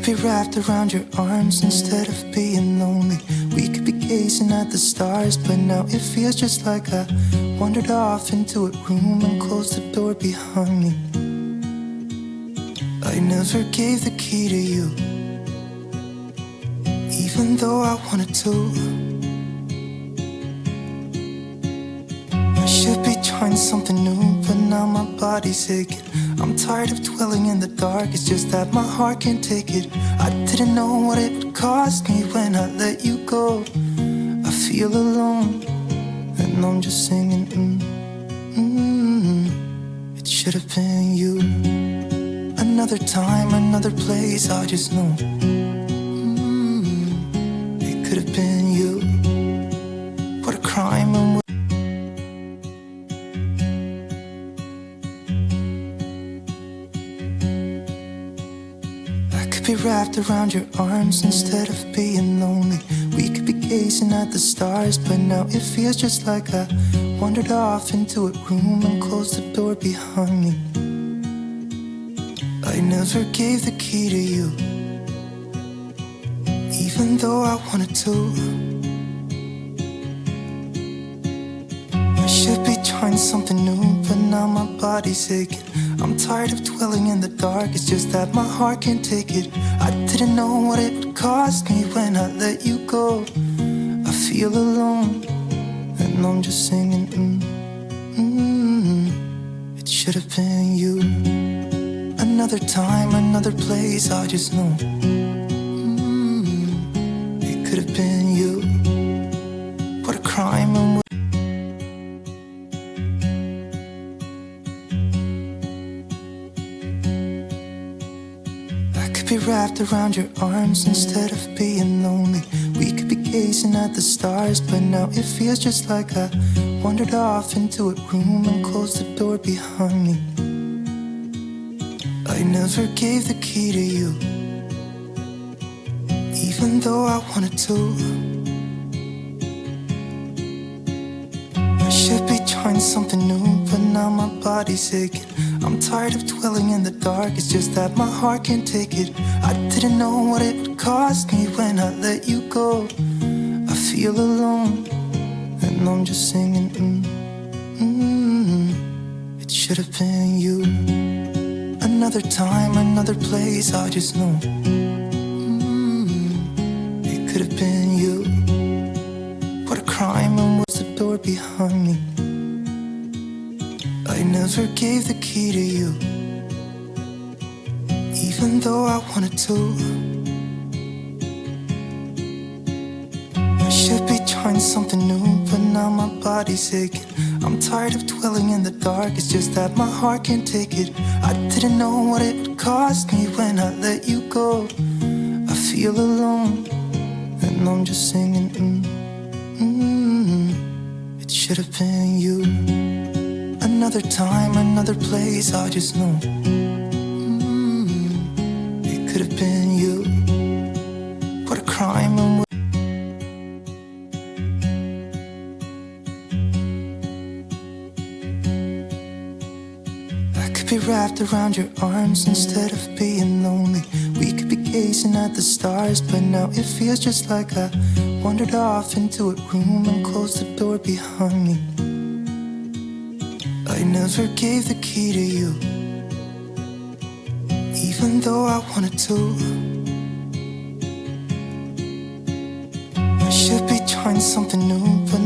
be wrapped around your arms instead of being lonely. We could be gazing at the stars, but now it feels just like I wandered off into a room and closed the door behind me. I never gave the key to you, even though I wanted to. I should be trying something new, but now my body's aching. I'm tired of dwelling in the dark, it's just that my heart can't take it. I didn't know what it would cost me when I let you go. I feel alone, and I'm just singing, It should have been you. Another time, another place, I just know, It could have been you. What a crime. And be wrapped around your arms instead of being lonely. We could be gazing at the stars, but now it feels just like I wandered off into a room and closed the door behind me. I never gave the key to you, even though I wanted to. I should be trying something new, but now my body's aching. I'm tired of dwelling in the dark, it's just that my heart can't take it. I didn't know what it would cost me when I let you go. I feel alone, and I'm just singing, It should have been you. Another time, another place, I just know, It could have been you. What a crime. And be wrapped around your arms instead of being lonely. We could be gazing at the stars, but now it feels just like I wandered off into a room and closed the door behind me. I never gave the key to you, even though I wanted to. I should be trying something new, but now my body's aching. I'm tired of dwelling in the dark, it's just that my heart can't take it. I didn't know what it would cost me when I let you go. I feel alone, and I'm just singing, It should have been you. Another time, another place, I just know, It could have been you. What a crime, and was the door behind me. I never gave the key to you, even though I wanted to. I should be trying something new, but now my body's aching. I'm tired of dwelling in the dark, it's just that my heart can't take it. I didn't know what it would cost me when I let you go. I feel alone, and I'm just singing, It should have been you. Another time, another place, I just know, It could have been you. What a crime. And I could be wrapped around your arms instead of being lonely. We could be gazing at the stars, but now it feels just like I wandered off into a room and closed the door behind me. I never gave the key to you, even though I wanted to. I should be trying something new, but